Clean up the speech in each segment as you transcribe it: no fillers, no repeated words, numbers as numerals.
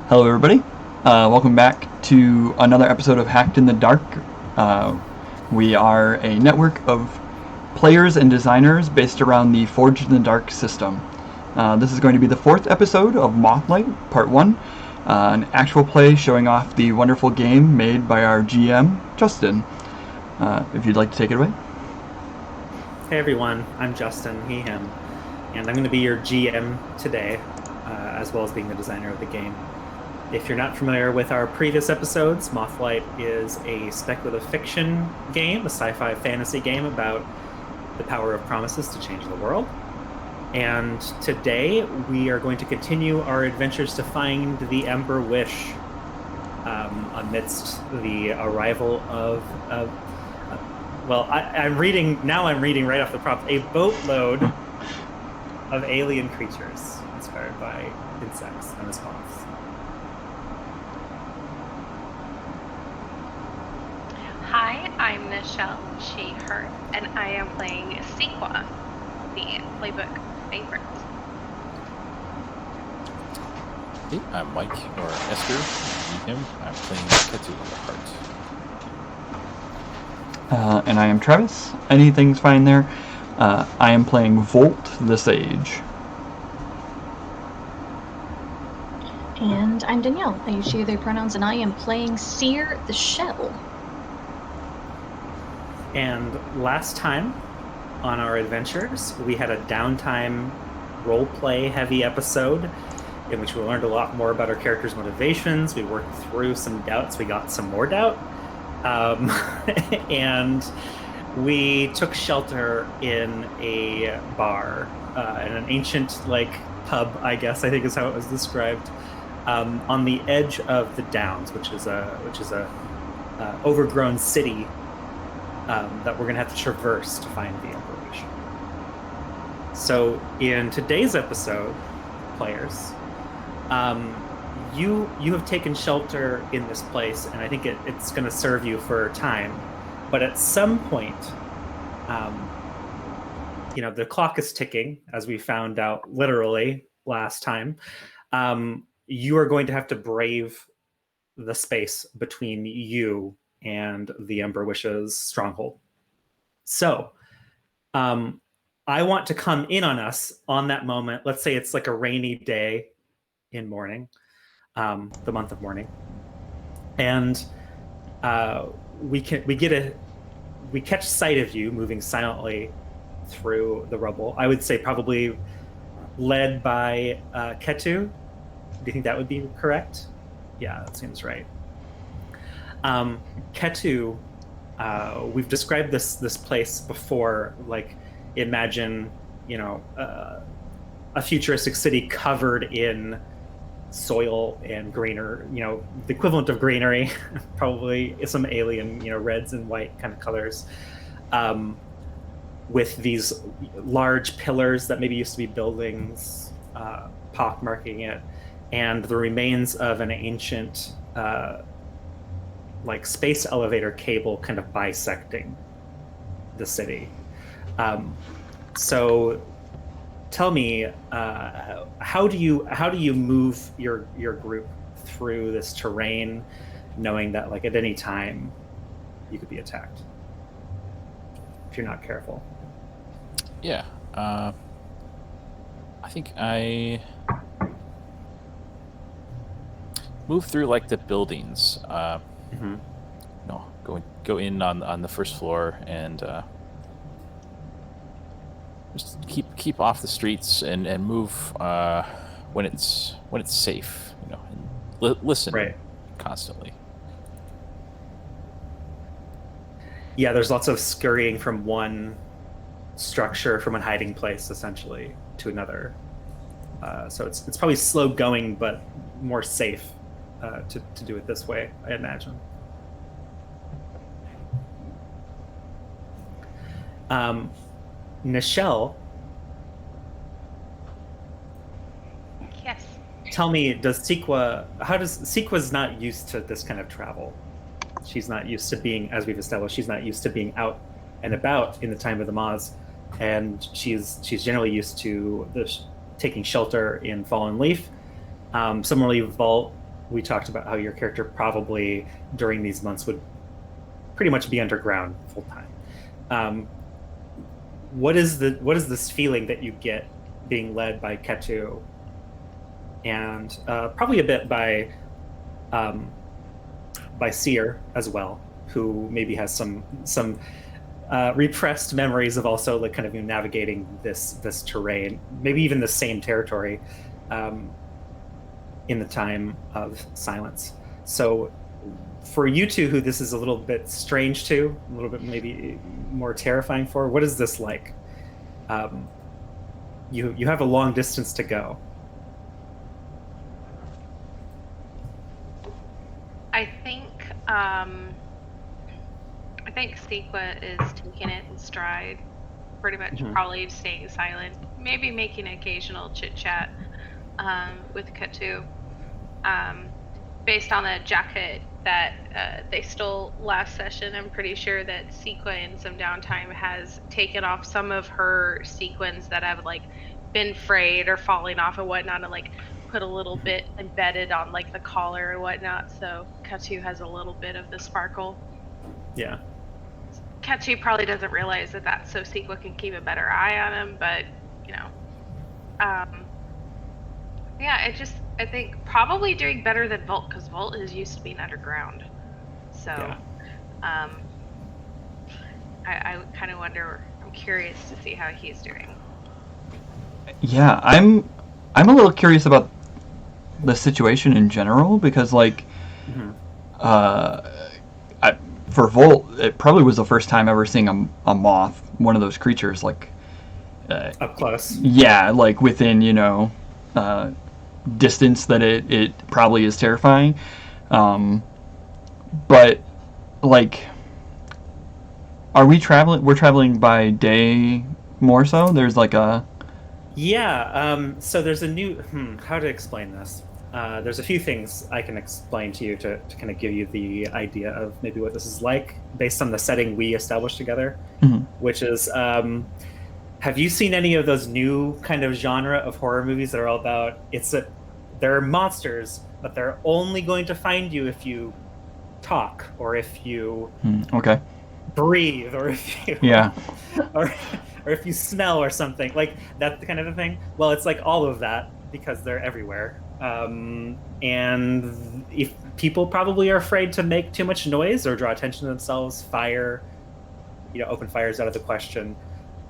Hello, everybody. Welcome back to another episode of Hacked in the Dark. We are a network of players and designers based around the Forged in the Dark system. This is going to be the fourth episode of Moth-Light, Part 1, an actual play showing off the wonderful game made by our GM, Justin. If you'd like to take it away. Hey everyone, I'm Justin, he, him, and I'm going to be your GM today, as well as being the designer of the game. If you're not familiar with our previous episodes, Moth-Light is a speculative fiction game, a sci-fi fantasy game about the power of promises to change the world. And today we are going to continue our adventures to find the Ember Wish amidst the arrival of I'm reading right off the prompt, a boatload of alien creatures inspired by insects known as moths. Hi, I'm Michelle, she, her, and I am playing Sequa, the playbook favorite. Hey, I'm Mike, or Esther, he, him. I'm playing Ketu, the heart. And I am Travis. Anything's fine there. I am playing Volt, the Sage. And I'm Danielle. I use she, their pronouns, and I am playing Seer, the Shell. And last time on our adventures, we had a downtime roleplay heavy episode in which we learned a lot more about our characters' motivations. We worked through some doubts. We got some more doubt. And we took shelter in a bar, in an ancient, pub, I guess, I think is how it was described, on the edge of the Downs, which is a overgrown city that we're going to have to traverse to find the Ember Wish. So in today's episode, players, you have taken shelter in this place, and I think it's going to serve you for a time. But at some point, the clock is ticking, as we found out literally last time. You are going to have to brave the space between you and the Ember Wish's stronghold. So, I want to come in on us on that moment. Let's say it's like a rainy day in morning, the month of morning, and we catch sight of you moving silently through the rubble. I would say probably led by Ketu. Do you think that would be correct? Yeah, that seems right. Ketu, we've described this place before, imagine, a futuristic city covered in soil and greener, the equivalent of greenery, probably some alien, reds and white kind of colors, with these large pillars that maybe used to be buildings, pockmarking it, and the remains of an ancient space elevator cable kind of bisecting the city. So tell me, how do you move your group through this terrain, knowing that at any time you could be attacked if you're not careful? Yeah, I think I move through the buildings. Mm-hmm. Go in on the first floor and just keep off the streets and move when it's safe. And listen right. Constantly. Yeah, there's lots of scurrying from one structure, from a hiding place, essentially, to another. So it's probably slow going, but more safe to do it this way, I imagine. Nichelle, Yes. tell me, Sequa's not used to this kind of travel. She's not used to being, as we've established, she's not used to being out and about in the time of the Moths, and she's generally used to taking shelter in Fallen Leaf. Similarly, Volt we talked about how your character probably during these months would pretty much be underground full time. What is this feeling that you get being led by Ketu, and probably a bit by Seer as well, who maybe has some repressed memories of also like kind of navigating this terrain, maybe even the same territory in the time of silence. So for you two, who this is a little bit strange to, a little bit maybe more terrifying for, what is this like? You have a long distance to go. I think Sequa is taking it in stride, pretty much probably staying silent, maybe making occasional chit chat with Ketu. Based on the jacket that they stole last session, I'm pretty sure that Sequa in some downtime has taken off some of her sequins that have like been frayed or falling off and whatnot, and like put a little bit embedded on like the collar and whatnot. So Ketu has a little bit of the sparkle. Yeah. Ketu probably doesn't realize that so Sequa can keep a better eye on him, but yeah, I think probably doing better than Volt, because Volt is used to being underground. So, yeah. I kind of wonder. I'm curious to see how he's doing. Yeah, I'm a little curious about the situation in general, because like, for Volt, it probably was the first time ever seeing a moth, one of those creatures, like up close. Yeah, like within distance that it probably is terrifying, but like, we're traveling by day more so. There's like a so there's a new how to explain this. There's a few things I can explain to you to kind of give you the idea of maybe what this is like based on the setting we established together, which is have you seen any of those new kind of genre of horror movies that are all about they're monsters, but they're only going to find you if you talk, or if you breathe, or if you or if you smell or something, like that kind of a thing? Well, it's like all of that, because they're everywhere. And if people probably are afraid to make too much noise or draw attention to themselves, open fire is out of the question.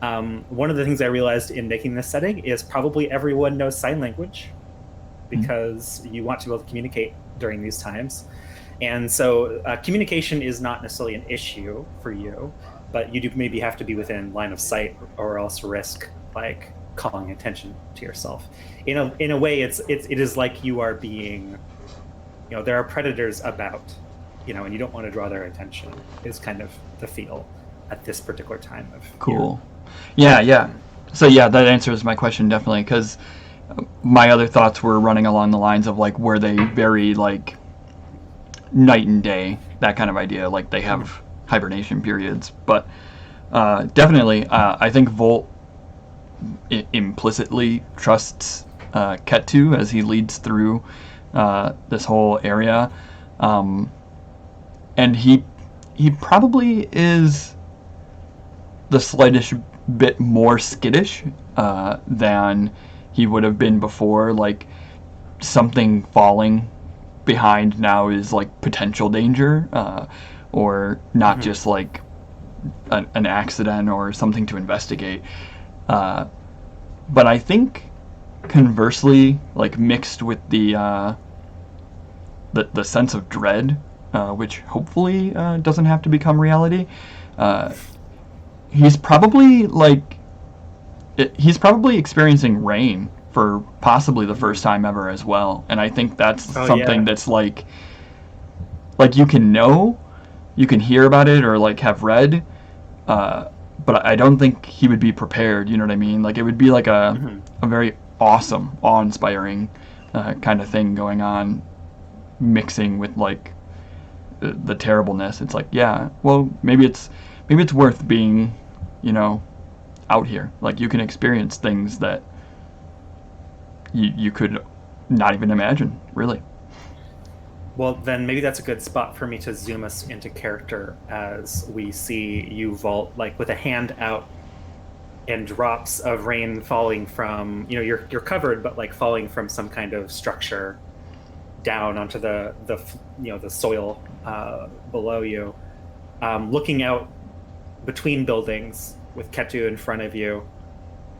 One of the things I realized in making this setting is probably everyone knows sign language, because you want to be able to communicate during these times. And so communication is not necessarily an issue for you, but you do maybe have to be within line of sight, or else risk like calling attention to yourself. In a way, it is like you are being, there are predators about, and you don't want to draw their attention, is kind of the feel at this particular time of cool. Yeah. So yeah, that answers my question definitely, because my other thoughts were running along the lines of like, were they very like night and day, that kind of idea, like they have hibernation periods. But definitely I think Volt implicitly trusts Ketu as he leads through this whole area, and he probably is the slightest bit more skittish than he would have been before. Like, something falling behind now is like potential danger, or not just like an accident or something to investigate. But I think conversely, like mixed with the sense of dread, which hopefully doesn't have to become reality, he's probably experiencing rain for possibly the first time ever as well. And I think that's something that's like you can hear about it or like have read, but I don't think he would be prepared. You know what I mean? Like, it would be like a very awesome, awe-inspiring kind of thing going on, mixing with like the terribleness. It's like, yeah, well, maybe it's worth being, out here. Like, you can experience things that you could not even imagine, really. Well, then maybe that's a good spot for me to zoom us into character as we see you vault, like with a hand out, and drops of rain falling from, you're covered, but like falling from some kind of structure down onto the soil below you. Looking out between buildings with Ketu in front of you.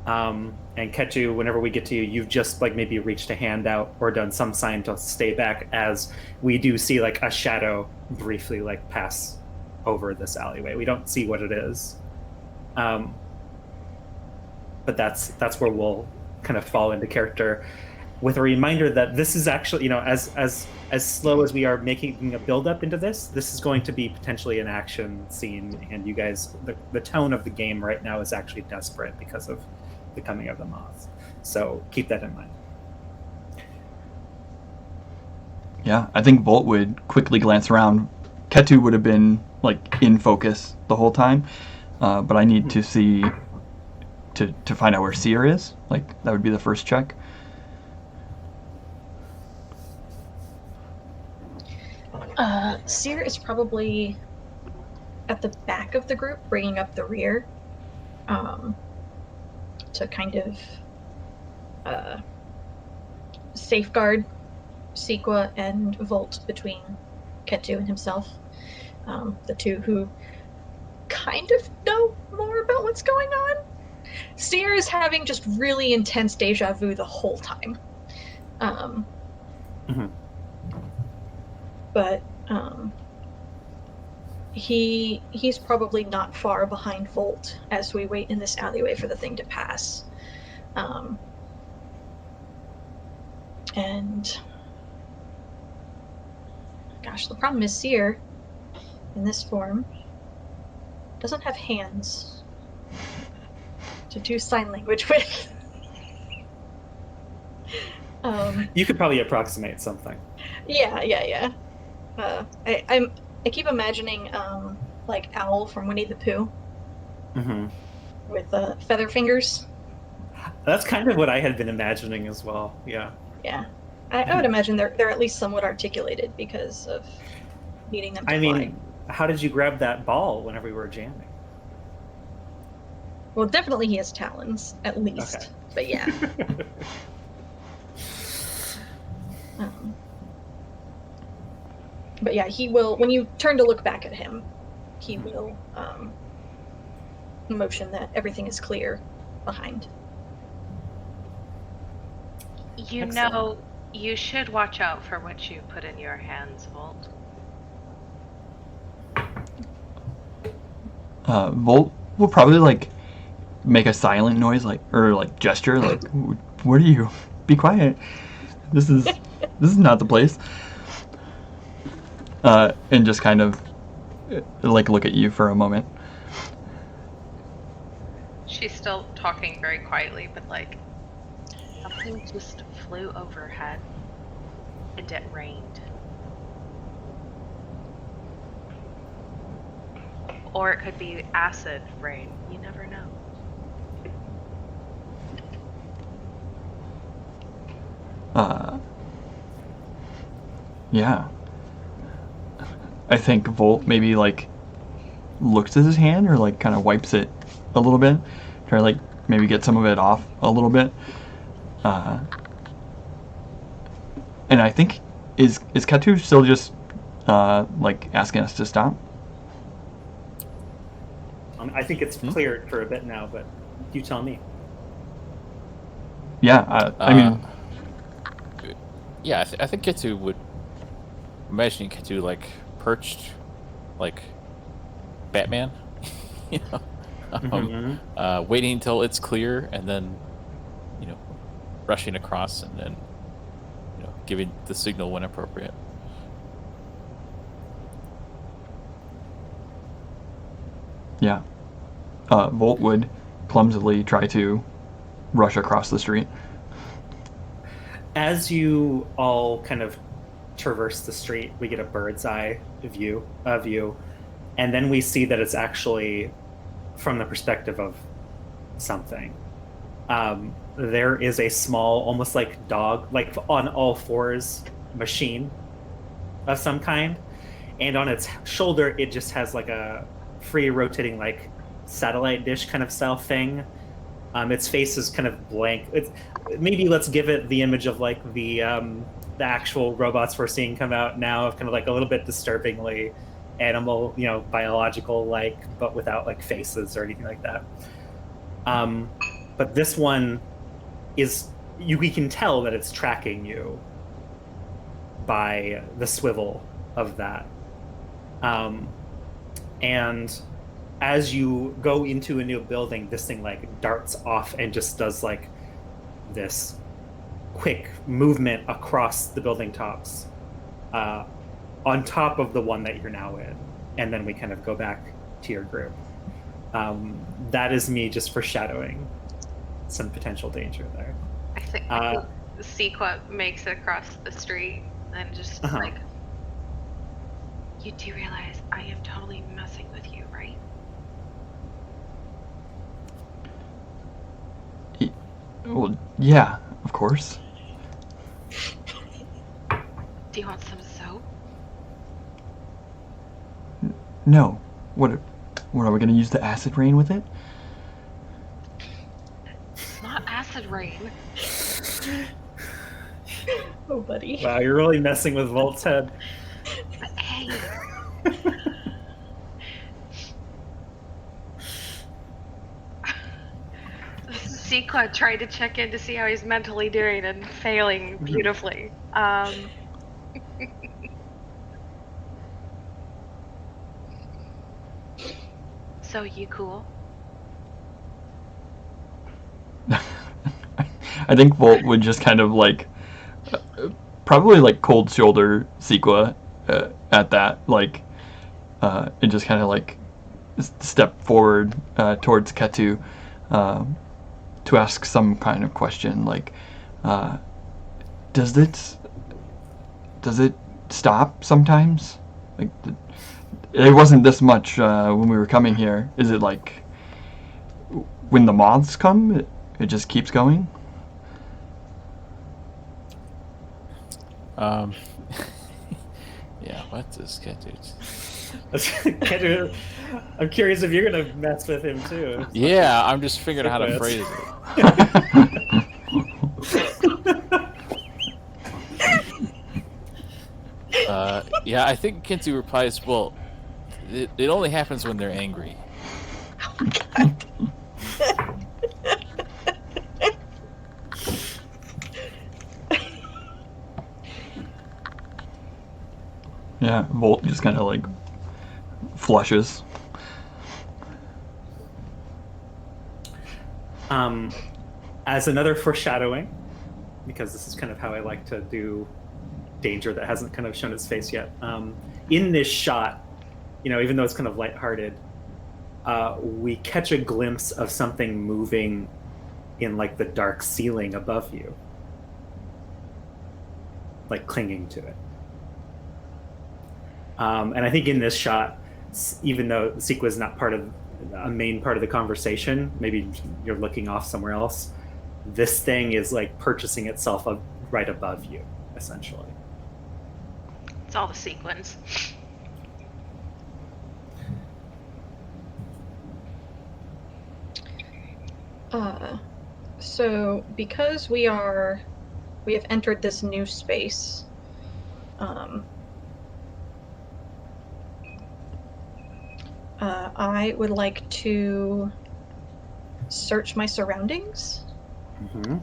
And Ketu, whenever we get to you, you've just like maybe reached a hand out or done some sign to stay back, as we do see like a shadow briefly like pass over this alleyway. We don't see what it is. But that's where we'll kind of fall into character, with a reminder that this is actually, as slow as we are making a build up into this is going to be potentially an action scene, and you guys, the tone of the game right now is actually desperate because of the coming of the Moths. So keep that in mind. Yeah, I think Volt would quickly glance around. Ketu would have been like in focus the whole time, but I need to see to find out where Seer is. Like, that would be the first check. Seer is probably at the back of the group, bringing up the rear, to kind of safeguard Sequa and Volt between Ketu and himself. The two who kind of know more about what's going on. Seer is having just really intense deja vu the whole time. But he's probably not far behind Volt as we wait in this alleyway for the thing to pass. And gosh, the problem is Seer in this form doesn't have hands to do sign language with. You could probably approximate something. Yeah. I keep imagining like Owl from Winnie the Pooh with feather fingers. That's kind of what I had been imagining as well. Yeah. Yeah, I would imagine they're at least somewhat articulated because of needing them to fly. How did you grab that ball whenever we were jamming? Well, definitely he has talons, at least. Okay. But yeah. But yeah, he will, when you turn to look back at him, he will motion that everything is clear behind. Excellent. You should watch out for what you put in your hands, Volt. Volt will probably like make a silent noise, or gesture, like, "What are you? Be quiet. This is not the place." And just kind of like look at you for a moment. She's still talking very quietly, but like something just flew overhead and it rained. Or it could be acid rain. You never know. Yeah. I think Volt maybe like looks at his hand, or like kind of wipes it a little bit, try to like maybe get some of it off a little bit. And I think is Ketu still just like asking us to stop? I think it's cleared for a bit now, but you tell me. Yeah, I mean, yeah, I think Ketu would. Imagining Ketu like perched, like Batman, waiting until it's clear, and then rushing across, and then giving the signal when appropriate. Yeah. Volt would clumsily try to rush across the street. As you all kind of traverse the street, we get a bird's eye view of you, and then we see that it's actually from the perspective of something. There is a small, almost like dog, like on all fours machine of some kind, and on its shoulder it just has like a free rotating like satellite dish kind of style thing. Its face is kind of blank. Maybe let's give it the image of like the actual robots we're seeing come out now, of kind of like a little bit disturbingly animal, biological like, but without like faces or anything like that. But this one is we can tell that it's tracking you by the swivel of that. And as you go into a new building, this thing like darts off and just does like this quick movement across the building tops, on top of the one that you're now in. And then we kind of go back to your group. That is me just foreshadowing some potential danger there. I think Sequat makes it across the street and just like, you do realize I am totally messing with you, right? Well, yeah, of course. Do you want some soap? No. What are we going to use the acid rain with it? It's not acid rain. Oh, buddy. Wow, you're really messing with Volt's head. But hey. Sequat tried to check in to see how he's mentally doing and failing beautifully. So you cool? I think Volt would just kind of like, probably like cold shoulder Sequa at that, like, and just kind of like step forward towards Ketu to ask some kind of question, like, does it stop sometimes? Like, it wasn't this much when we were coming here. Is it like when the moths come, it just keeps going? Yeah, what does Ketu? Ketu, I'm curious if you're gonna mess with him too. Yeah, I'm just figuring out how to phrase it. Yeah, I think Kintu replies, well, it only happens when they're angry. Oh my god. Yeah, Volt just kind of like flushes. As another foreshadowing, because this is kind of how I like to do danger that hasn't kind of shown its face yet. In this shot, even though it's kind of lighthearted, we catch a glimpse of something moving in like the dark ceiling above you, like clinging to it. And I think in this shot, even though Sequa is not a main part of the conversation, maybe you're looking off somewhere else, this thing is like purchasing itself up right above you, essentially. It's all the sequins. So because we have entered this new space, I would like to search my surroundings. Mm-hmm.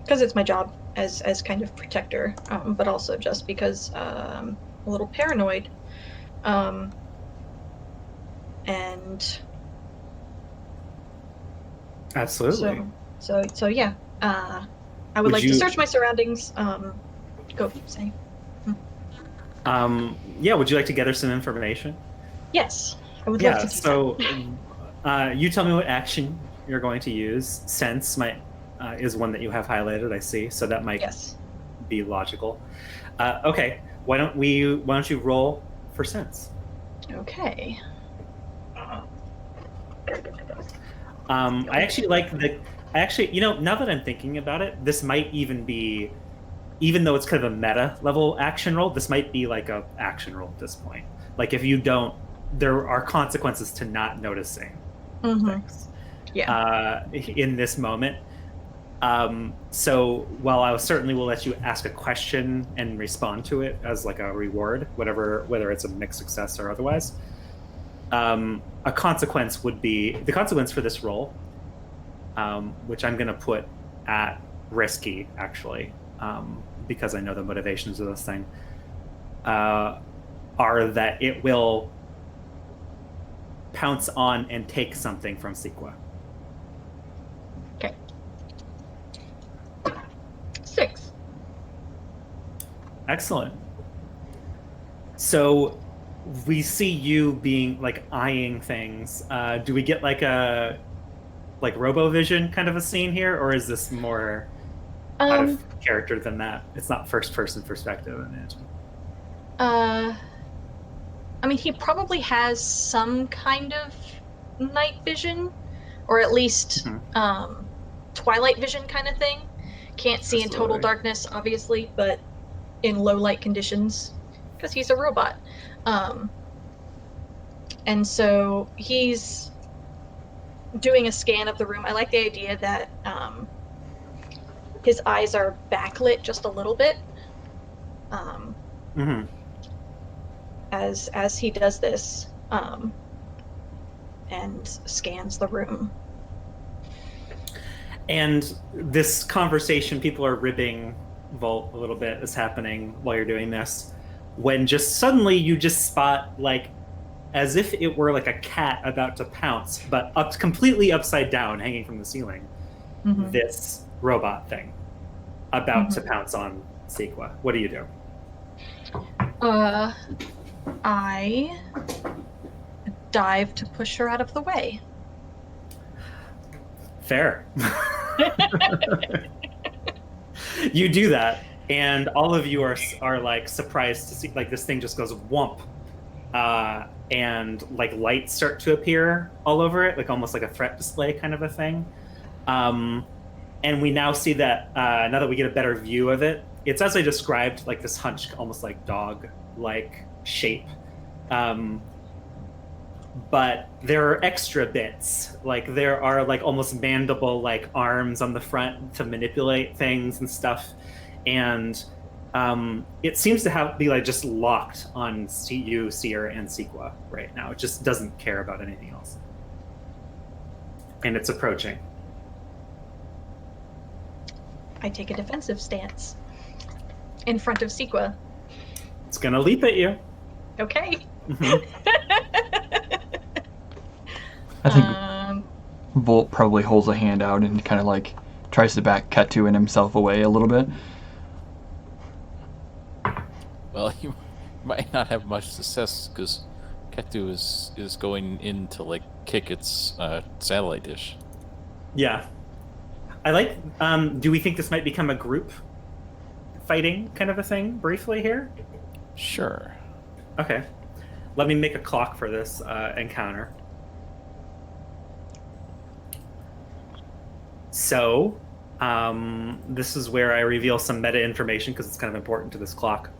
Because it's my job as kind of protector, but also just because I'm a little paranoid. And Absolutely. So yeah. I would like to search my surroundings. Go say. Yeah, would you like to gather some information? Yes, I would love to do so you tell me what action you're going to use. Sense is one that you have highlighted, I see, so that might be logical. Okay, why don't you roll for sense? Okay. I actually like Actually, now that I'm thinking about it, this might even be, even though it's kind of a meta level action roll, this might be like a action roll at this point. Like if you don't, there are consequences to not noticing things. Yeah. In this moment. So while I certainly will let you ask a question and respond to it as like a reward, whether it's a mixed success or otherwise, a consequence would be the consequence for this roll, which I'm going to put at risky actually, because I know the motivations of this thing, are that it will pounce on and take something from Sequa. Okay. 6. Excellent. So we see you being like eyeing things. Do we get like a RoboVision kind of a scene here, or is this more out of character than that? It's not first person perspective, I imagine. I mean, he probably has some kind of night vision, or at least twilight vision kind of thing. Can't see in total darkness, obviously, but in low light conditions, because he's a robot. And so he's doing a scan of the room. I like the idea that his eyes are backlit just a little bit. As he does this, and scans the room. And this conversation, people are ribbing Volt a little bit, is happening while you're doing this, when just suddenly you just spot, like, as if it were like a cat about to pounce, but completely upside down, hanging from the ceiling, this robot thing about to pounce on Sequa. What do you do? I dive to push her out of the way. Fair. You do that, and all of you are like surprised to see like this thing just goes whomp, and like lights start to appear all over it, like almost like a threat display kind of a thing. And we now see that now that we get a better view of it, it's as I described, like this hunched, almost like dog-like shape. But there are extra bits, like there are like almost mandible like arms on the front to manipulate things and stuff, and it seems to be like just locked on you, Seer, and Sequa right now. It just doesn't care about anything else, and it's approaching. I take a defensive stance in front of Sequa. It's gonna leap at you. Okay. I think Volt probably holds a hand out and kind of like tries to back Ketu and himself away a little bit. Well, you might not have much success because Ketu is going in to like kick its satellite dish. Yeah. I like, do we think this might become a group fighting kind of a thing briefly here? Sure. Okay. Let me make a clock for this encounter. So, this is where I reveal some meta information because it's kind of important to this clock.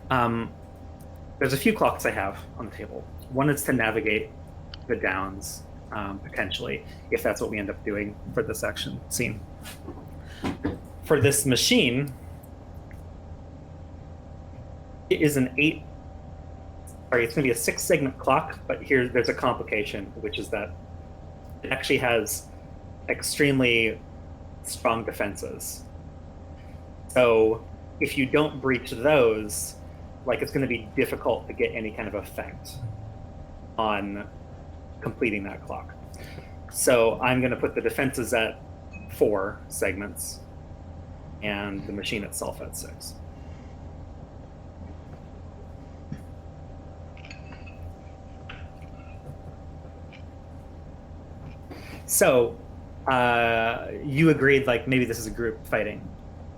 There's a few clocks I have on the table. One is to navigate the downs, potentially, if that's what we end up doing for this action scene. For this machine, it is it's going to be a 6-segment clock, but there's a complication, which is that it actually has extremely strong defenses. So if you don't breach those, like it's going to be difficult to get any kind of effect on completing that clock. So I'm going to put the defenses at 4 segments and the machine itself at 6. So you agreed like maybe this is a group fighting.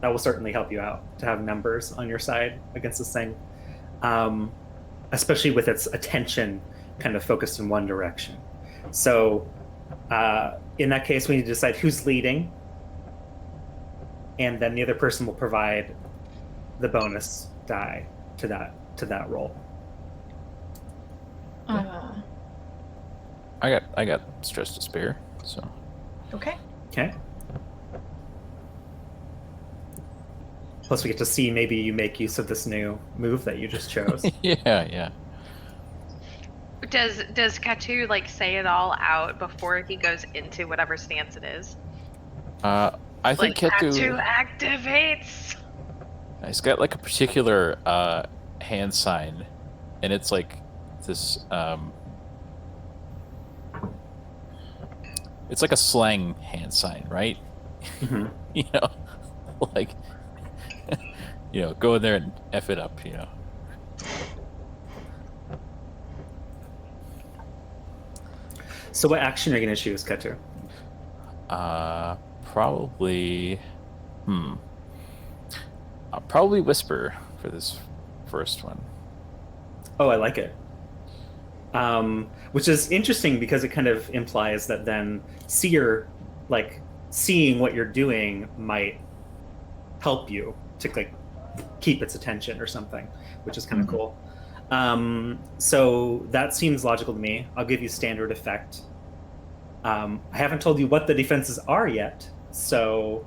That will certainly help you out to have numbers on your side against this thing, especially with its attention kind of focused in one direction. So in that case, we need to decide who's leading, and then the other person will provide the bonus die to that roll. I got stress to spare, so. Okay. Okay. Plus, we get to see maybe you make use of this new move that you just chose. Yeah. Does Katu like say it all out before he goes into whatever stance it is? I think Katu activates. He's got like a particular hand sign, and it's like this. It's like a slang hand sign, right? Mm-hmm. You know, like go in there and F it up. So, what action are you going to choose, Katu? Probably. I'll probably whisper for this first one. Oh, I like it. Which is interesting because it kind of implies that then seeing what you're doing might help you to like keep its attention or something, which is kind of cool. So that seems logical to me. I'll give you standard effect. I haven't told you what the defenses are yet, so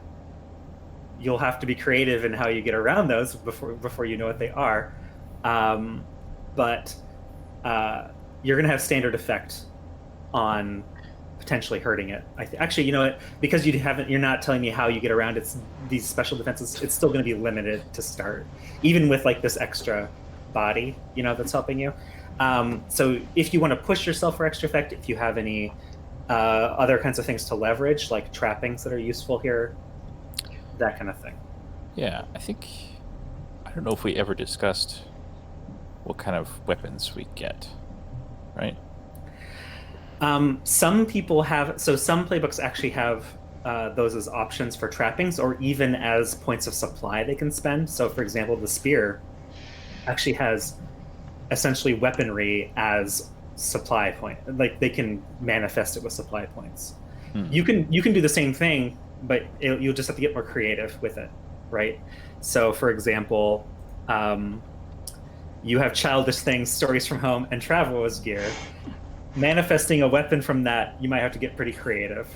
you'll have to be creative in how you get around those before you know what they are. But you're going to have standard effect on potentially hurting it. Actually, you know what? Because you're not telling me how you get around these special defenses. It's still going to be limited to start, even with like this extra body, that's helping you. So if you want to push yourself for extra effect, if you have any other kinds of things to leverage, like trappings that are useful here, that kind of thing. Yeah, I don't know if we ever discussed what kind of weapons we get, right? Some people have, so some playbooks actually have those as options for trappings or even as points of supply they can spend. So for example, the spear actually has essentially weaponry as supply point. Like they can manifest it with supply points. You can do the same thing, but you'll just have to get more creative with it, right? So for example, you have childish things, stories from home, and traveler's gear. Manifesting a weapon from that, you might have to get pretty creative.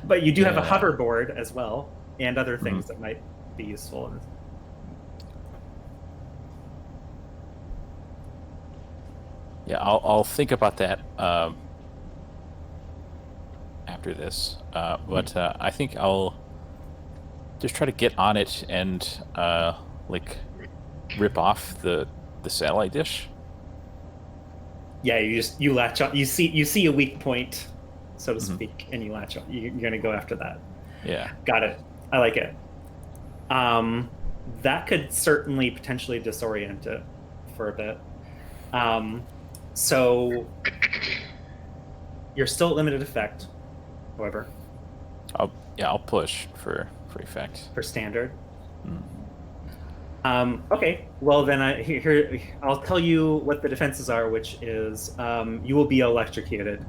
But you do have a hoverboard as well, and other things that might be useful. Yeah, I'll think about that after this. But I think I'll just try to get on it and rip off the satellite dish. Yeah, you latch on. You see a weak point, so to speak, and you latch on. You're gonna go after that. Yeah, got it. I like it. That could certainly potentially disorient it for a bit. So you're still at limited effect, however. I'll push for effect. For standard. Okay, well then here I'll tell you what the defenses are, which is you will be electrocuted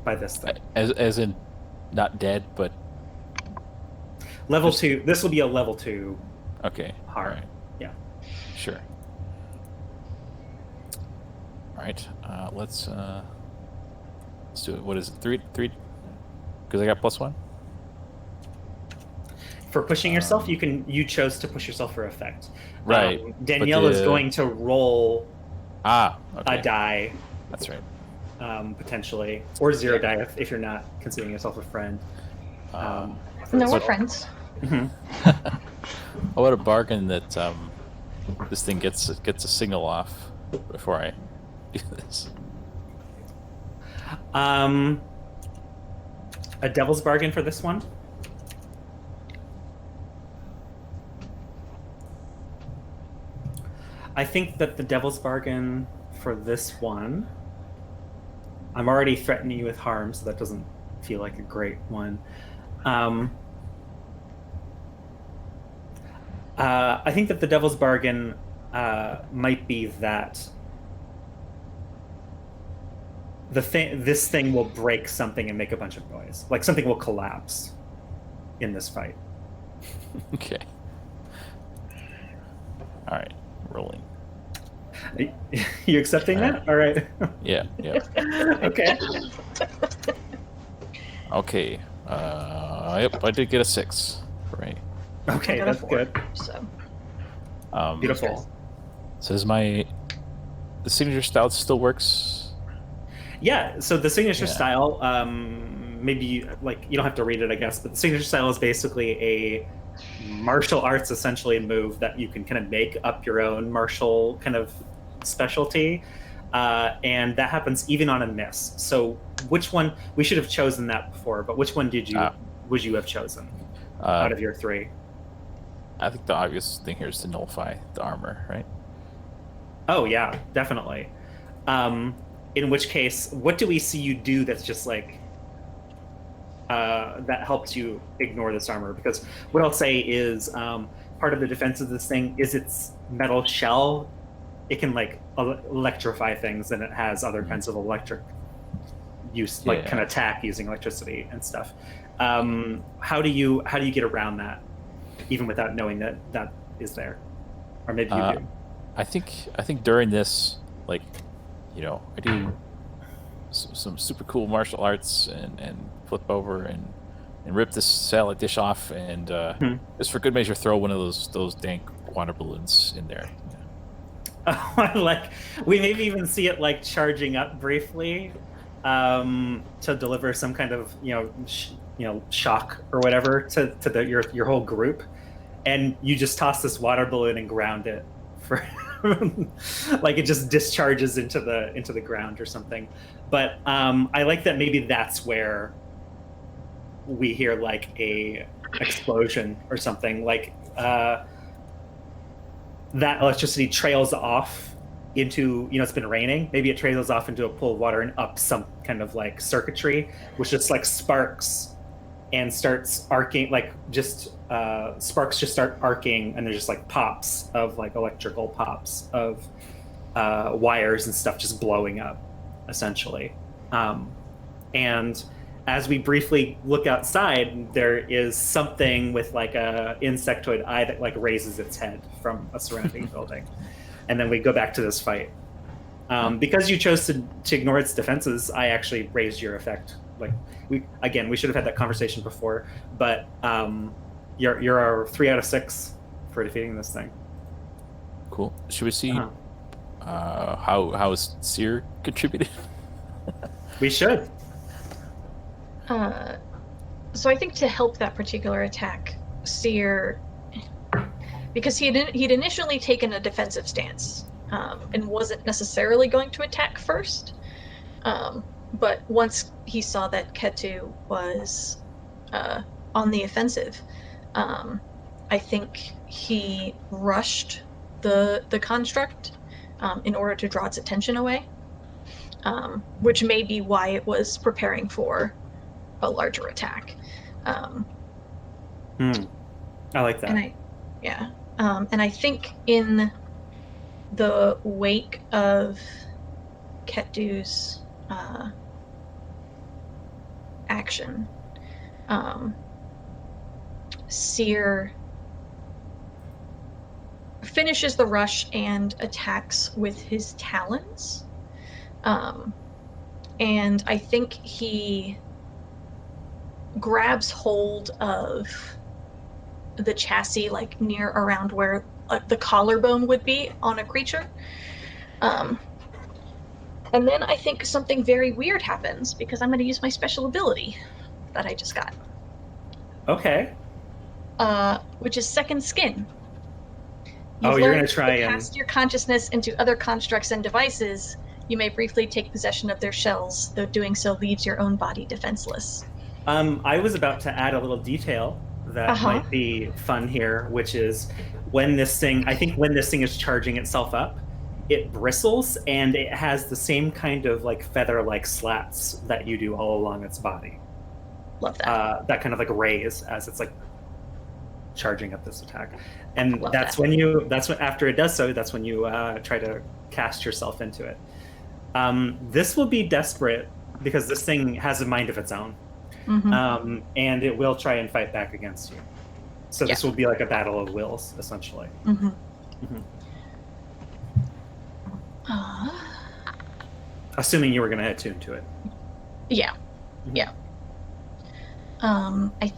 by this thing. As in, not dead, but level 2. This will be a level 2. Okay. Harm. All right. Yeah. Sure. All right. Let's do it. What is it? 3? Because I got +1. For pushing yourself, you chose to push yourself for effect. Right. Danielle is going to roll okay. a die. That's right. Potentially, or 0 die if you're not considering yourself a friend. No, we're friends. I want a bargain that this thing gets a signal off before I do this. A devil's bargain for this one. I think that the devil's bargain for this one, I'm already threatening you with harm, so that doesn't feel like a great one. I think that the devil's bargain might be that this thing will break something and make a bunch of noise. Like something will collapse in this fight. Okay. All right, rolling. You accepting that? All right. Yeah. Okay. Okay. Yep, I did get a 6. Right. Okay, I got a that's 4, good. So Beautiful. So the signature style still works? Yeah, so the signature Yeah. style, maybe you don't have to read it, I guess, but the signature style is basically a martial arts essentially move that you can kind of make up your own martial kind of specialty, and that happens even on a miss. So which one, we should have chosen that before, but which one would you have chosen out of your 3? I think the obvious thing here is to nullify the armor, right? Oh yeah, definitely. In which case, what do we see you do that's just like that helps you ignore this armor? Because what I'll say is part of the defense of this thing is its metal shell. It can like electrify things, and it has other kinds of electric use, can attack using electricity and stuff. How do you get around that, even without knowing that is there? Or maybe you do. I think during this, I do some super cool martial arts and flip over and rip this salad dish off, and just for good measure throw one of those dank water balloons in there. We maybe even see it charging up briefly to deliver some kind of shock or whatever to your whole group, and you just toss this water balloon and ground it for it just discharges into the ground or something. But I like that maybe that's where we hear a explosion or something, that electricity trails off into, it's been raining, maybe it trails off into a pool of water and up some kind of circuitry, which just sparks and starts arcing, sparks just start arcing, and there's just pops of electrical pops of wires and stuff just blowing up, essentially. And as we briefly look outside, there is something with a insectoid eye that raises its head from a surrounding building, and then we go back to this fight. Because you chose to ignore its defenses, I actually raised your effect. We should have had that conversation before, but you're our 3 out of 6 for defeating this thing. Cool. Should we see how is Seer contributed? We should. So I think to help that particular attack, Seer, because he'd initially taken a defensive stance and wasn't necessarily going to attack first, but once he saw that Ketu was on the offensive, I think he rushed the construct in order to draw its attention away, which may be why it was preparing for a larger attack. I like that. And I think in the wake of Ketu's action, Seer finishes the rush and attacks with his talons. And I think he grabs hold of the chassis, near around where the collarbone would be on a creature. And then I think something very weird happens, because I'm going to use my special ability that I just got. Okay. Which is Second Skin. You're going to try and cast your consciousness into other constructs and devices. You may briefly take possession of their shells, though doing so leaves your own body defenseless. I was about to add a little detail that might be fun here, which is when this thing is charging itself up, it bristles, and it has the same kind of feather-like slats that you do all along its body. Love that. That kind of raise as it's charging at this attack. And Love that's that. when after it does so, that's when you try to cast yourself into it. This will be desperate because this thing has a mind of its own. And it will try and fight back against you. So this will be like a battle of wills, essentially. Assuming you were going to attune to it. Yeah. Yeah. I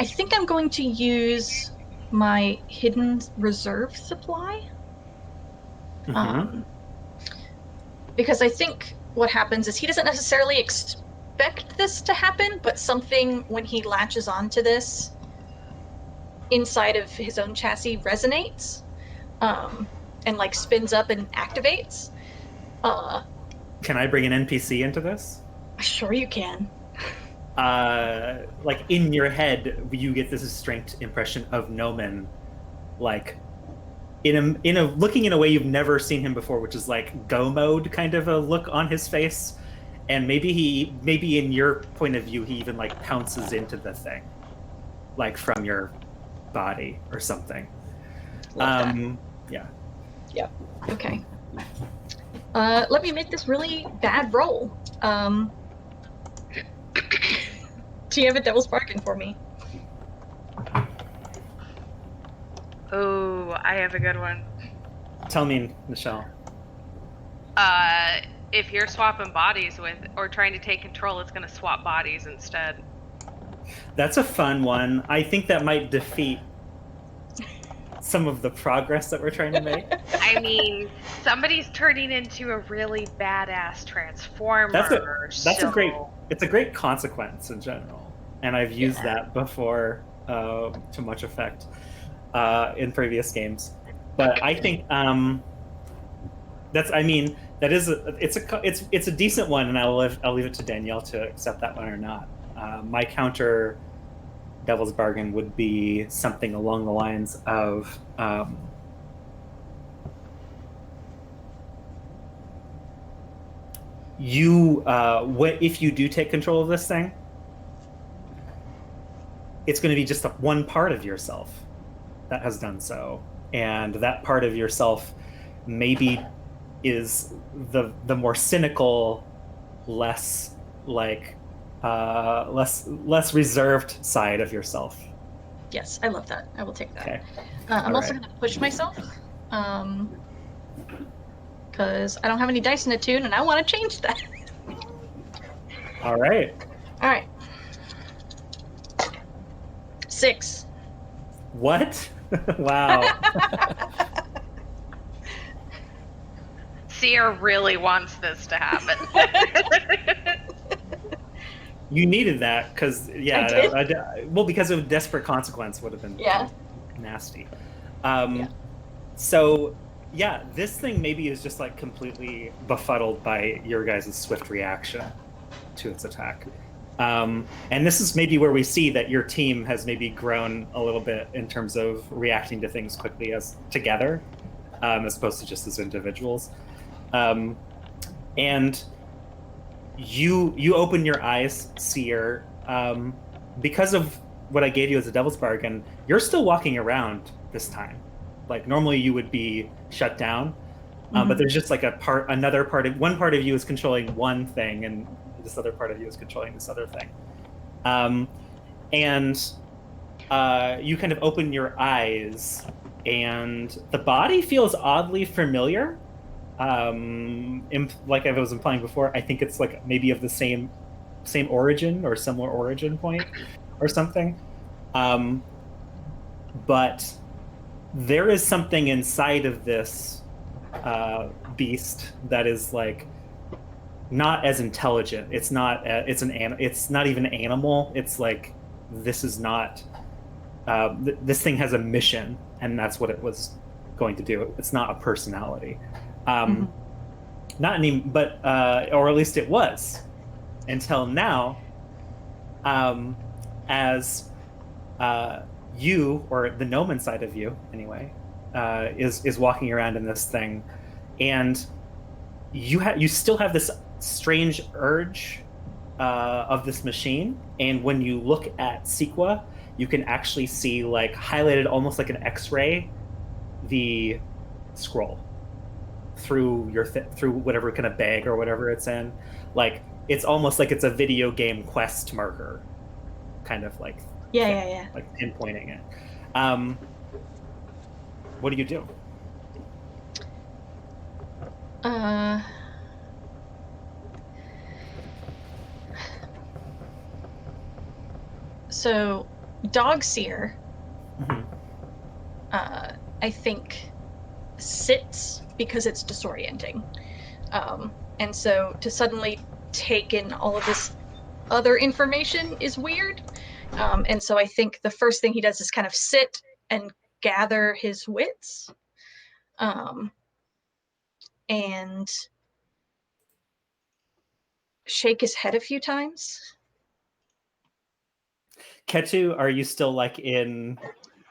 think I'm going to use my hidden reserve supply. Because I think what happens is he doesn't necessarily expect this to happen, but something when he latches onto this inside of his own chassis resonates, and like spins up and activates. Can I bring an NPC into this? Sure you can. Like in your head, you get this distinct impression of Nomen, like in a looking in a way you've never seen him before, which is like go mode kind of a look on his face, and maybe in your point of view he even like pounces into the thing, like from your body or something. Love that. Yeah. Yep. Okay. Let me make this really bad roll. Do you have a devil's bargain for me? Oh, I have a good one. Tell me, Michelle. If you're swapping bodies with or trying to take control, it's going to swap bodies instead. That's a fun one. I think that might defeat some of the progress that we're trying to make. I mean, somebody's turning into a really badass transformer. That's a great consequence in general, and I've used that before to much effect in previous games. But I think it's a decent one, and I'll leave it to Danielle to accept that one or not. My counter devil's bargain would be something along the lines of if you do take control of this thing, it's going to be just one part of yourself that has done so, and that part of yourself maybe is the more cynical, less reserved side of yourself. Yes, I love that. I will take that. Okay. I'm also going to push myself, because I don't have any dice in attune, and I want to change that. All right. All right. 6. What? Wow. Seer really wants this to happen. You needed that because because of desperate consequence would have been nasty. So yeah, this thing maybe is just like completely befuddled by your guys' swift reaction to its attack. And this is maybe where we see that your team has maybe grown a little bit in terms of reacting to things quickly as together, as opposed to just as individuals. And you open your eyes, Seer, because of what I gave you as a devil's bargain. You're still walking around this time. Like normally you would be shut down, but there's just like one part of you is controlling one thing, and this other part of you is controlling this other thing. And you kind of open your eyes, and the body feels oddly familiar. Like I was implying before, I think it's like maybe of the same origin or similar origin point or something. But there is something inside of this beast that is like not as intelligent. It's not. It's not even an animal. It's like this is not. This thing has a mission, and that's what it was going to do. It's not a personality. Not any, but or at least it was until now. As you, or the Nomen side of you anyway, is walking around in this thing, and you still have this strange urge of this machine, and when you look at Sequa, you can actually see like highlighted almost like an X-ray the scroll through your through whatever kind of bag or whatever it's in. Like it's almost like it's a video game quest marker, kind of like Yeah. like pinpointing it. What do you do? So, Dog Seer, Mhm. I think, sits because it's disorienting. And so to suddenly take in all of this other information is weird. And so I think the first thing he does is kind of sit and gather his wits. And shake his head a few times. Ketu, are you still like in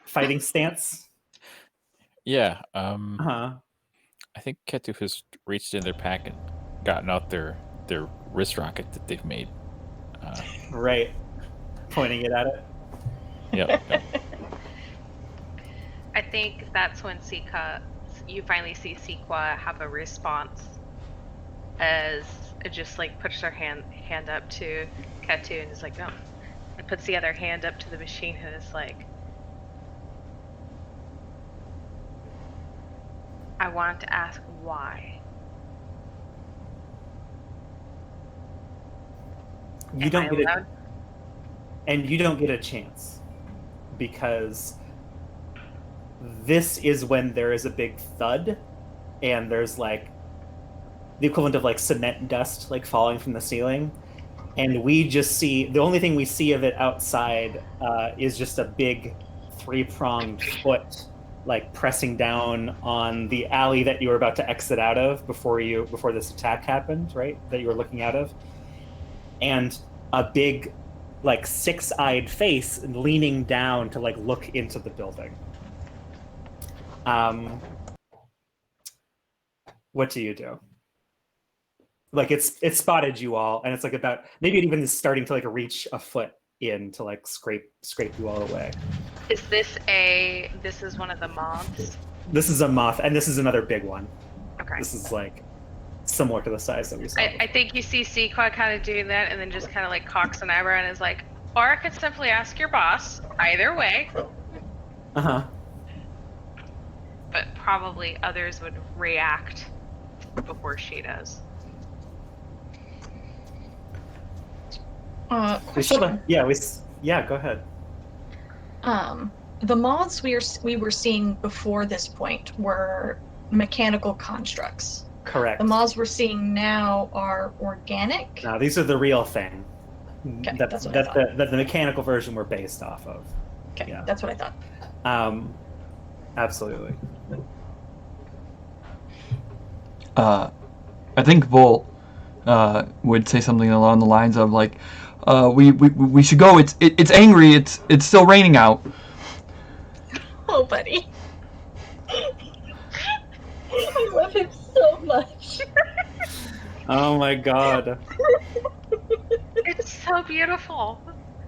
fighting stance? Yeah. Uh-huh. I think Ketu has reached in their pack and gotten out their wrist rocket that they've made. Right. Pointing it at it. Yep. I think that's when you finally see Sequa have a response, as it just like puts her hand up to Ketu and is like, no. It puts the other hand up to the machine and is like, I want to ask why. You don't get it, and you don't get a chance, because this is when there is a big thud, and there's like the equivalent of like cement dust like falling from the ceiling, and we just see, the only thing we see of it outside is just a big 3-pronged foot like pressing down on the alley that you were about to exit out of before this attack happened, right? That you were looking out of. And a big like 6-eyed face leaning down to like look into the building. What do you do? Like it spotted you all, and it's like about, maybe it even is starting to like reach a foot in to like scrape you all away. Is this one of the moths? This is a moth, and this is another big one. Okay. This is like similar to the size that we saw. I think you see Sequa kind of doing that, and then just kind of like cocks an eyebrow and is like, or I could simply ask your boss. Either way. Uh-huh. But probably others would react before she does. Question. Yeah, go ahead. The moths we were seeing before this point were mechanical constructs. Correct. The moths we're seeing now are organic. No, these are the real thing. Okay, that's the mechanical version we're based off of. Okay, yeah. That's what I thought. Absolutely. I think Volt would say something along the lines of like, we should go. It's angry. It's still raining out. Oh, buddy. I love him so much. Oh my god. It's so beautiful.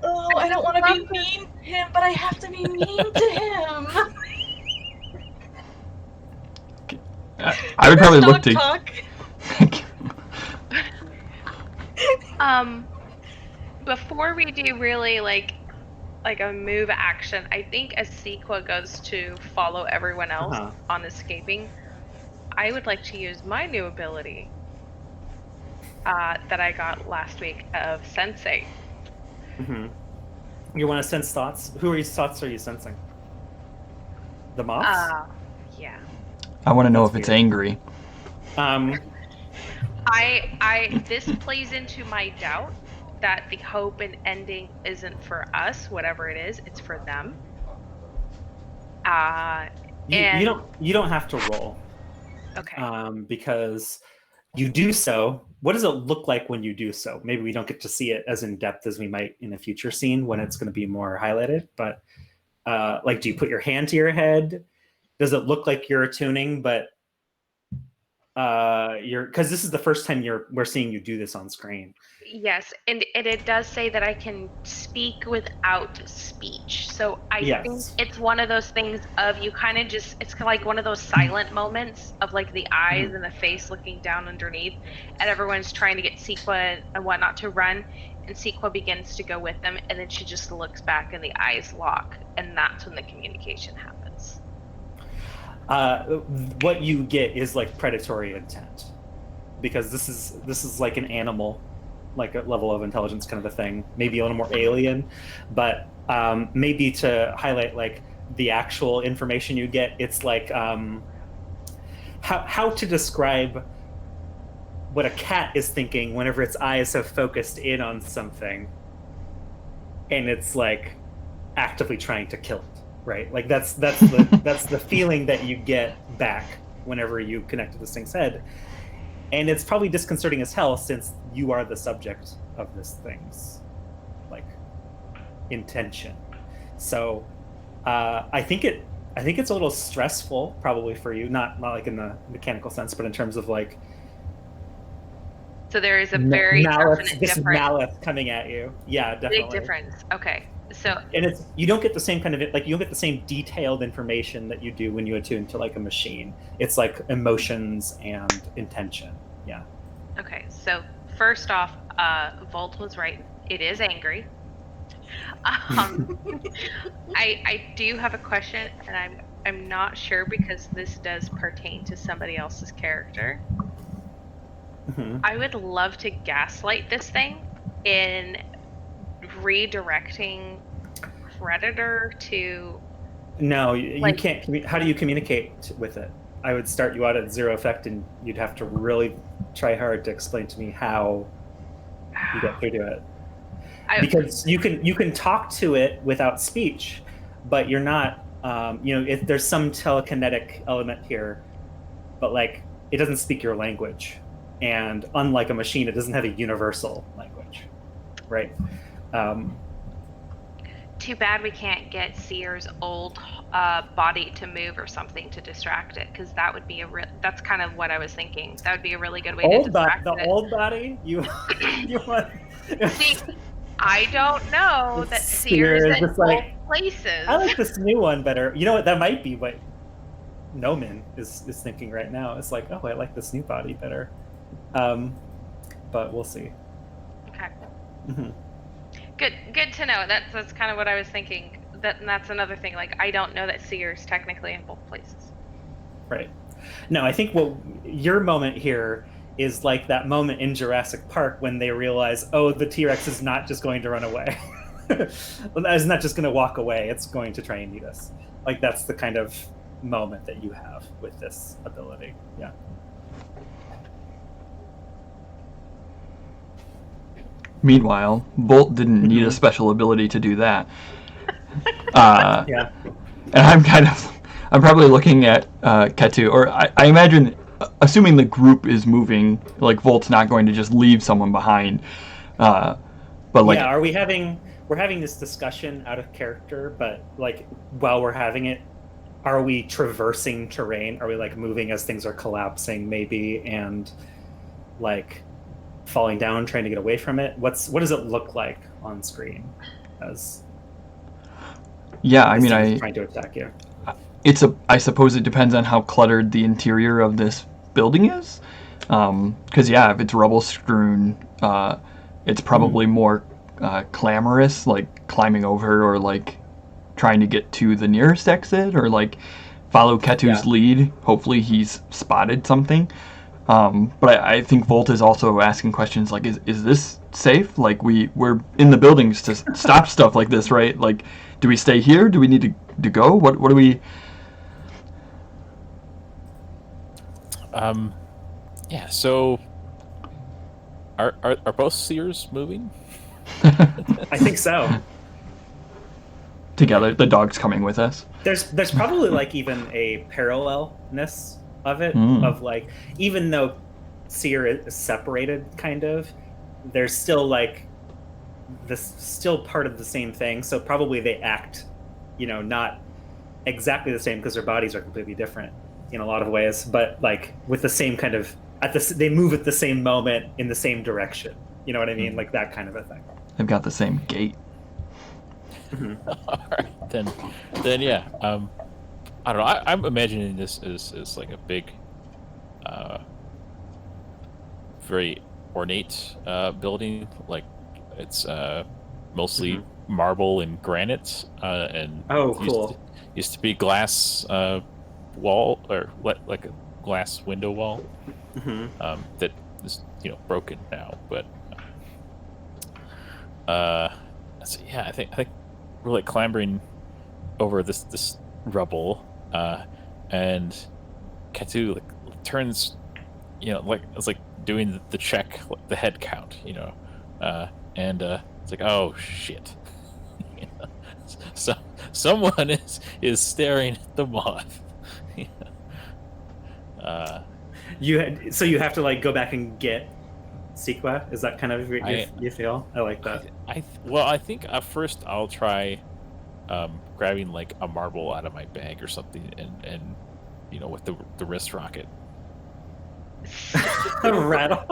Oh, I don't want to be mean to him, but I have to be mean to him. I would probably look to. Talk. Before we do really like a move action, I think as Sequa goes to follow everyone else on escaping, I would like to use my new ability that I got last week of Sensei. Mm-hmm. You want to sense thoughts? Whose thoughts are you sensing? The moths? Yeah. I want to know if it's angry. This plays into my doubt that the hope and ending isn't for us, whatever it is, it's for them. You don't have to roll. Okay. Because you do so. What does it look like when you do so? Maybe we don't get to see it as in depth as we might in a future scene when it's going to be more highlighted. But like, do you put your hand to your head? Does it look like you're attuning, but because this is the first time we're seeing you do this on screen? Yes, and it does say that I can speak without speech. So I think Yes. it's one of those things of you kind of just, it's kind of like one of those silent moments of like the eyes Mhm. and the face looking down underneath, and everyone's trying to get Sequa and whatnot to run, and Sequa begins to go with them, and then she just looks back and the eyes lock, and that's when the communication happens. What you get is like predatory intent, because this is like an animal, like a level of intelligence kind of a thing, maybe a little more alien, but maybe to highlight like the actual information you get, it's like how to describe what a cat is thinking whenever its eyes have focused in on something and it's like actively trying to kill it, right? Like that's the feeling that you get back whenever you connect to this thing's head. And it's probably disconcerting as hell since you are the subject of this thing's like intention. So I think it's a little stressful probably for you, not like in the mechanical sense, but in terms of like So there is a very malice, definite this difference. malice coming at you. Yeah, definitely. Big difference. Okay. So And it's, you don't get the same kind of, like, you don't get the same detailed information that you do when you attune to like a machine. It's like emotions and intention. Yeah. okay, so first off, Volt was right. It is angry. I do have a question, and I'm not sure because this does pertain to somebody else's character. Mhm. I would love to gaslight this thing in redirecting Predator to No, you like, can't. How do you communicate with it? I would start you out at 0 effect, and you'd have to really try hard to explain to me how you get through to it. Because you can talk to it without speech, but you're not. If there's some telekinetic element here, but like it doesn't speak your language, and unlike a machine, it doesn't have a universal language, right? Too bad we can't get Seer's old body to move or something to distract it, because that would be that's kind of what I was thinking. That would be a really good way to distract it. Old body, you want. See, I don't know that Seer's in both places. I like this new one better. You know what? That might be what Noman is thinking right now. It's like, oh, I like this new body better. But we'll see. Okay. Mm-hmm. Good to know. That's kind of what I was thinking. And that's another thing. Like, I don't know that Seer's technically in both places. Right. No, I think what your moment here is like that moment in Jurassic Park when they realize, oh, the T-Rex is not just going to run away. It's not just going to walk away. It's going to try and eat us. Like, that's the kind of moment that you have with this ability. Yeah. Meanwhile, Bolt didn't need a special ability to do that. Yeah. And I'm probably looking at Ketu, or I imagine, assuming the group is moving, like Volt's not going to just leave someone behind. But like, yeah, we're having this discussion out of character, but like while we're having it, are we traversing terrain? Are we like moving as things are collapsing, maybe, and like falling down, trying to get away from it? What does it look like on screen? As yeah, I mean, trying to attack you. I suppose it depends on how cluttered the interior of this building is. Because yeah, if it's rubble strewn, it's probably more clamorous, like climbing over or like trying to get to the nearest exit, or like follow Ketu's lead. Hopefully he's spotted something. But I think Volt is also asking questions like, is this safe? Like we're in the buildings to stop stuff like this, right? Like, do we stay here? Do we need to go? What do we? Yeah. So, are both Seers moving? I think so. Together, the dog's coming with us. There's probably like even a parallelness of it, of like, even though Seer is separated, kind of, there's still like this, still part of the same thing. So probably they act, not exactly the same because their bodies are completely different in a lot of ways, but like with the same kind of they move at the same moment in the same direction, You know what I mean? Like that kind of a thing. They've got the same gait. All right, then yeah. I don't know. I'm imagining this as like a big, very ornate building. Like it's mostly marble and granite, and Oh, cool. Used to be glass wall or like a glass window wall that is broken now. But so yeah, I think we're like clambering over this rubble, and Katu like turns, like it's like doing the check, like the head count, and it's like, oh shit. So someone is staring at the moth. So you have to like go back and get Sequa? Is that kind of you feel? I like that. I think first I'll try grabbing like a marble out of my bag or something, and with the wrist rocket. Rattle.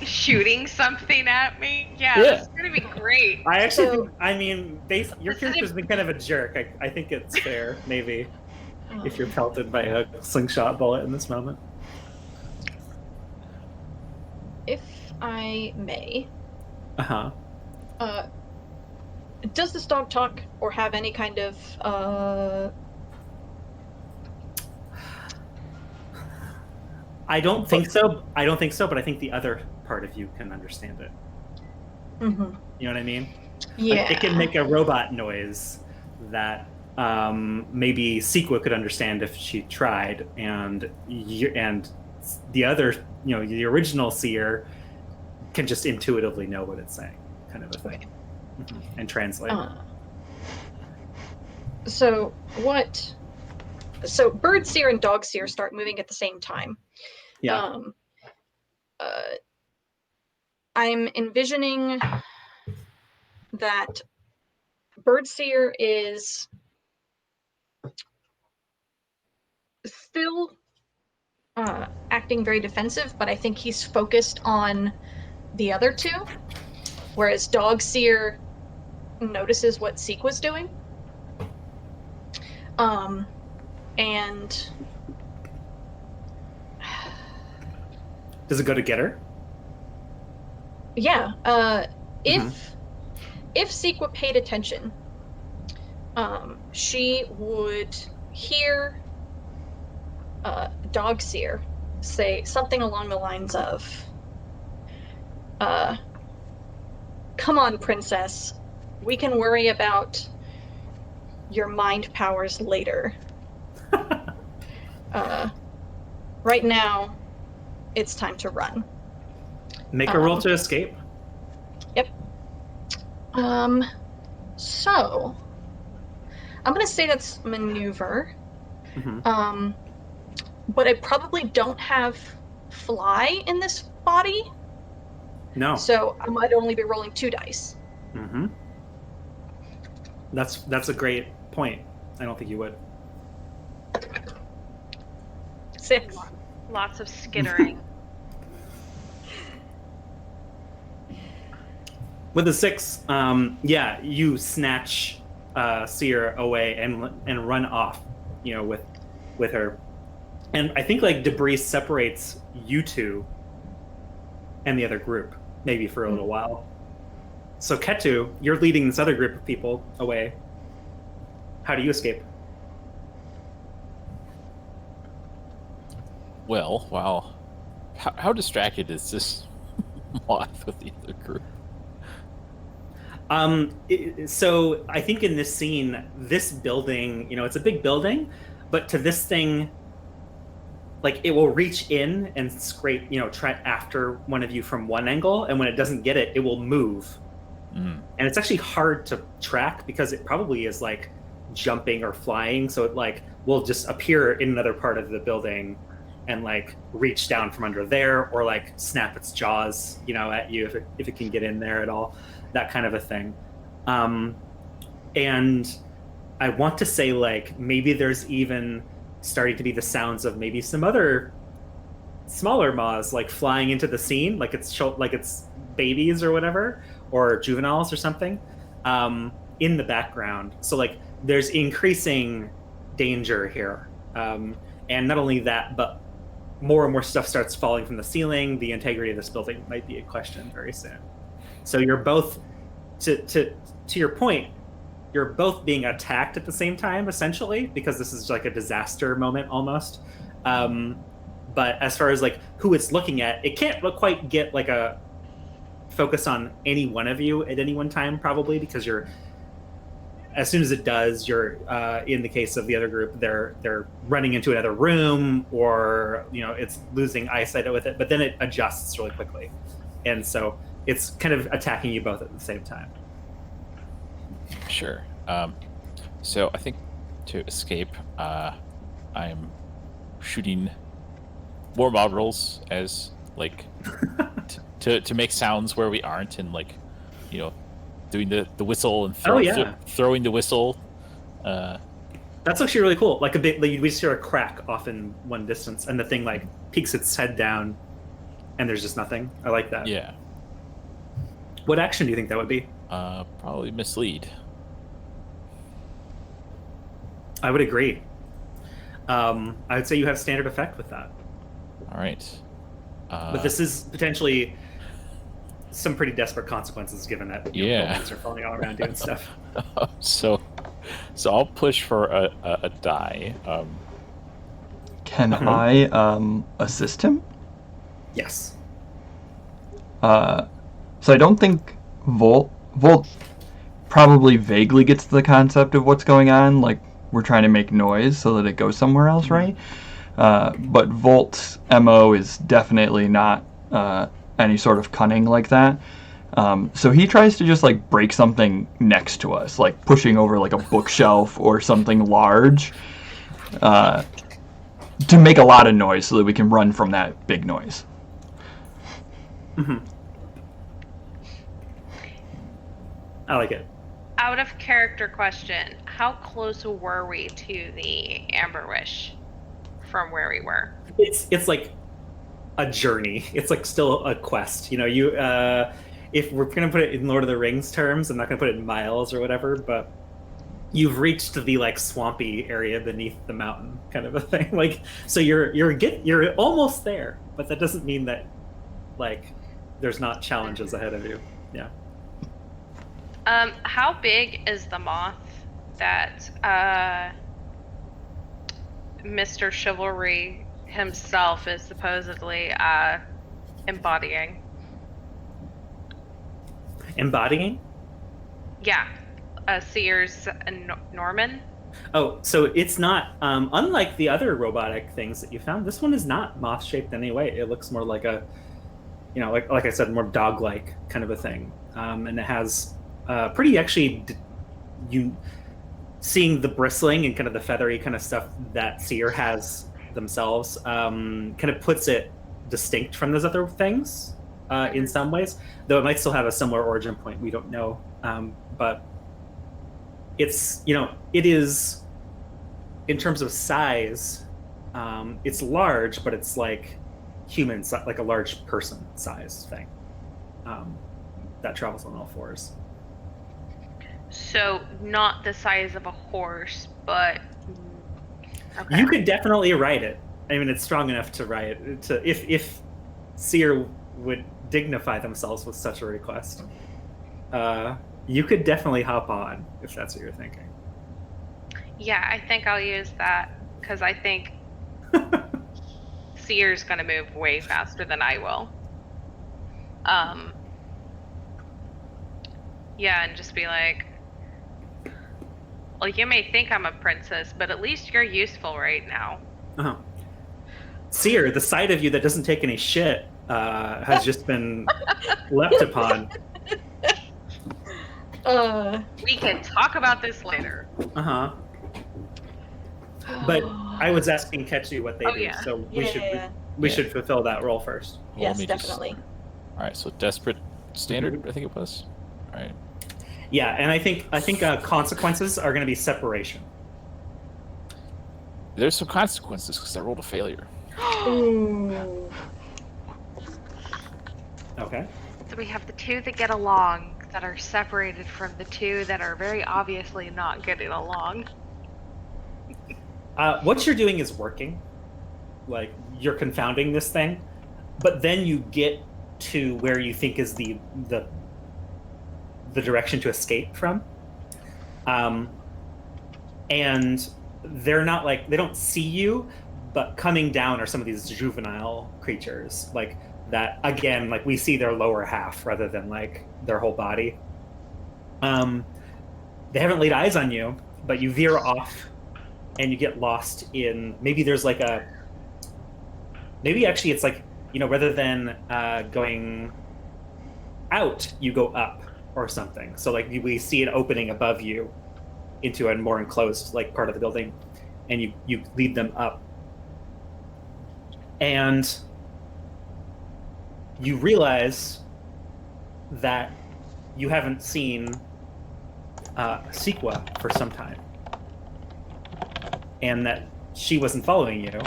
shooting something at me. Yeah, Yeah. this is gonna be great. I actually your character's been kind of a jerk. I think it's fair, maybe, if you're pelted by a slingshot bullet in this moment. If I may, does this dog talk or have any kind of I don't think so, but I think the other part of you can understand it. Mm-hmm. You know what I mean? Yeah. Like, it can make a robot noise that maybe Sequa could understand if she tried, and the other, the original seer can just intuitively know what it's saying, kind of a thing, and translate. So bird seer and dog seer start moving at the same time. Yeah. I'm envisioning that Birdseer is still acting very defensive, but I think he's focused on the other two, whereas Dogseer notices what Sequa's doing. And does it go to get her? Yeah. If Sequa paid attention, she would hear Dogseer say something along the lines of, "Come on, princess. We can worry about your mind powers later. Right now, it's time to run." Make a roll to escape. Yep. So I'm gonna say that's maneuver. But I probably don't have fly in this body. No. So I might only be rolling 2 dice. That's a great point. I don't think you would. 6. Lots of skittering. With a 6, you snatch Seer away and run off, with her. And I think like debris separates you two and the other group, maybe for a little while. So Ketu, you're leading this other group of people away. How do you escape? Well, wow. How distracted is this moth with the other group? So I think in this scene, this building, it's a big building, but to this thing, like it will reach in and scrape, try after one of you from one angle, and when it doesn't get it, it will move. And it's actually hard to track because it probably is like jumping or flying, so it like will just appear in another part of the building and like reach down from under there, or like snap its jaws, at you if it can get in there at all, that kind of a thing. And I want to say like maybe there's even starting to be the sounds of maybe some other smaller moths like flying into the scene, like it's babies or whatever, or juveniles or something, in the background. So like there's increasing danger here, and not only that, but more and more stuff starts falling from the ceiling. The integrity of this building might be in question very soon. So you're both, to your point, you're both being attacked at the same time, essentially, because this is like a disaster moment almost. But as far as like who it's looking at, it can't quite get like a focus on any one of you at any one time, probably, because you're, as soon as it does, you're in the case of the other group, they're running into another room, or it's losing eyesight with it, but then it adjusts really quickly, and so it's kind of attacking you both at the same time. Sure. So I think to escape, I'm shooting more mob rolls as like to make sounds where we aren't, and like doing the whistle and throwing the whistle. That's actually really cool. Like a bit, like we just hear a crack off in one distance, and the thing like peeks its head down, and there's just nothing. I like that. Yeah. What action do you think that would be? Probably mislead. I would agree. I would say you have standard effect with that. All right. But this is potentially some pretty desperate consequences, given that buildings are falling all around you and stuff. So I'll push for a die. Can I assist him? Yes. So I don't think Volt probably vaguely gets the concept of what's going on. Like, we're trying to make noise so that it goes somewhere else, right? But Volt's MO is definitely not any sort of cunning like that. So he tries to just like break something next to us, like pushing over like a bookshelf or something large, to make a lot of noise so that we can run from that big noise. Mm-hmm. I like it. Out of character question, how close were we to the Ember Wish from where we were? It's like a journey. It's like still a quest. You if we're gonna put it in Lord of the Rings terms, I'm not gonna put it in miles or whatever, but you've reached the like swampy area beneath the mountain, kind of a thing. Like, so you're almost there, but that doesn't mean that like there's not challenges ahead of you. Yeah. How big is the moth that Mr. Chivalry himself is supposedly embodying? Embodying? Yeah. Sears Norman? Oh, so it's not, unlike the other robotic things that you found, this one is not moth-shaped in any way. It looks more like a, like I said, more dog-like kind of a thing. And it has pretty actually, you seeing the bristling and kind of the feathery kind of stuff that Seer has themselves kind of puts it distinct from those other things in some ways, though it might still have a similar origin point. We don't know, but it's it is, in terms of size, it's large, but it's like human, like a large person size thing that travels on all fours. So not the size of a horse, but okay. You could definitely ride it. I mean, it's strong enough to ride it. If Seer would dignify themselves with such a request, you could definitely hop on if that's what you're thinking. Yeah, I think I'll use that because I think Seer's gonna move way faster than I will. Yeah, and just be like, well, you may think I'm a princess, but at least you're useful right now. Uh-huh. Seer, the side of you that doesn't take any shit has just been leapt upon. We can talk about this later. Uh-huh. But I was asking Ketchy what they do, yeah. so we should fulfill that role first. Yes, definitely. All right, so desperate standard, I think it was. All right. Yeah, and I think consequences are going to be separation. There's some consequences because I rolled a failure. Ooh. Okay. So we have the two that get along that are separated from the two that are very obviously not getting along. What you're doing is working. Like, you're confounding this thing, but then you get to where you think is the direction to escape from. And they're not like, they don't see you, but coming down are some of these juvenile creatures, like that. Again, like we see their lower half rather than like their whole body. They haven't laid eyes on you, but you veer off and you get lost in, maybe there's like maybe actually it's like, you know, rather than going out, you go up or something. So like we see an opening above you into a more enclosed like part of the building, and you lead them up, and you realize that you haven't seen Sequa for some time, and that she wasn't following you.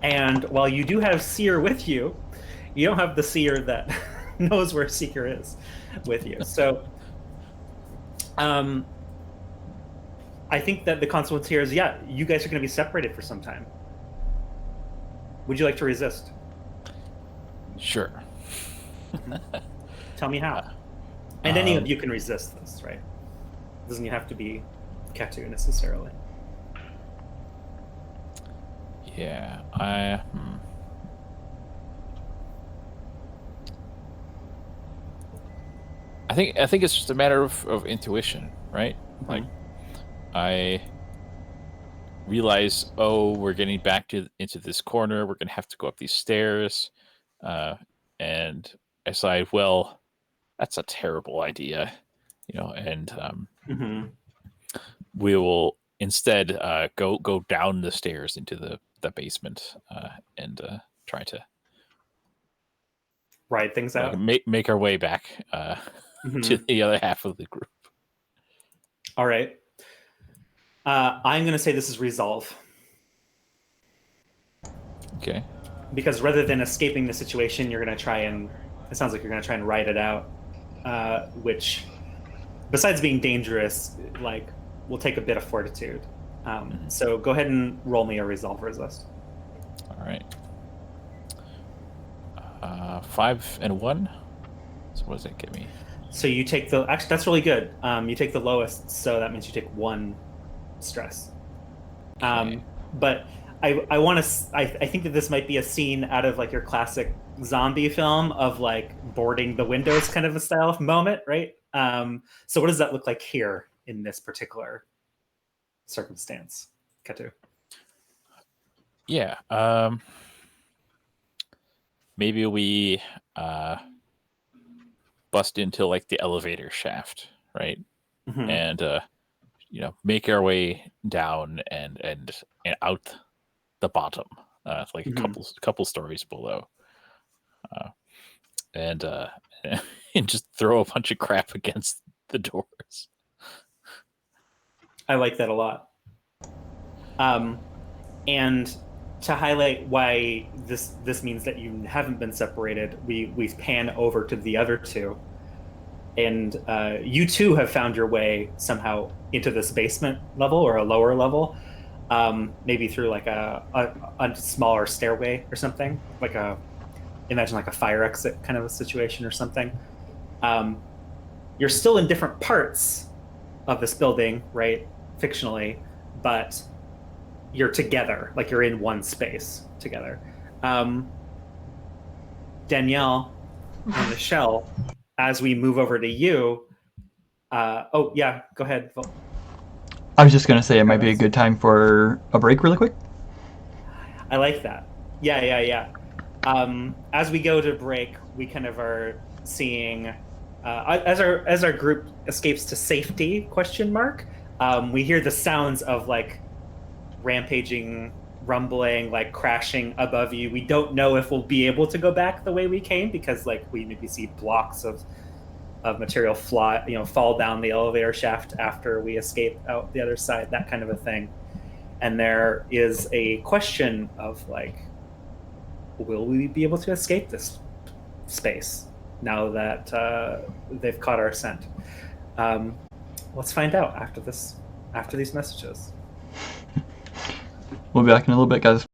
And while you do have Seer with you, you don't have the Seer that knows where Seeker is with you. So I think that the consequence here is, yeah, you guys are going to be separated for some time. Would you like to resist? Sure. Tell me how. And any of you can resist this, right? It doesn't have to be Ketu necessarily. Yeah, I think it's just a matter of intuition, right? Mm-hmm. Like, I realize, oh, we're getting back into this corner. We're gonna have to go up these stairs, and I decide, well, that's a terrible idea, you know. And we will instead go down the stairs into the basement and try to ride things out. Make our way back to the other half of the group. All right. I'm going to say this is resolve. Okay. Because rather than escaping the situation, you're going to try and, it sounds like you're going to try and ride it out, which, besides being dangerous, like, will take a bit of fortitude. So go ahead and roll me a resolve resist. All right. 5 and 1. So what does that get me? So you take the, actually that's really good. You take the lowest, so that means you take 1 stress. Okay. But I want to, I think that this might be a scene out of like your classic zombie film of like boarding the windows kind of a style of moment, right? So what does that look like here in this particular circumstance, Ketu? Yeah. Maybe we bust into like the elevator shaft, right? Mm-hmm. And you know, make our way down and out the bottom, like a couple stories below, and and just throw a bunch of crap against the doors. I like that a lot. And to highlight why this means that you haven't been separated, we pan over to the other two, and you too have found your way somehow into this basement level or a lower level, maybe through like a smaller stairway or something, like imagine like a fire exit kind of a situation or something. You're still in different parts of this building, right? Fictionally, but you're together, like you're in one space together. Danielle and Michelle, as we move over to you, oh yeah, go ahead. I was just going to say it might be a good time for a break really quick. I like that. Yeah. As we go to break, we kind of are seeing, as our group escapes to safety, ? We hear the sounds of like rampaging, rumbling, like crashing above you. We don't know if we'll be able to go back the way we came, because like we maybe see blocks of material fall down the elevator shaft after we escape out the other side, that kind of a thing. And there is a question of like, will we be able to escape this space now that they've caught our scent. Let's find out after these messages. We'll be back in a little bit, guys.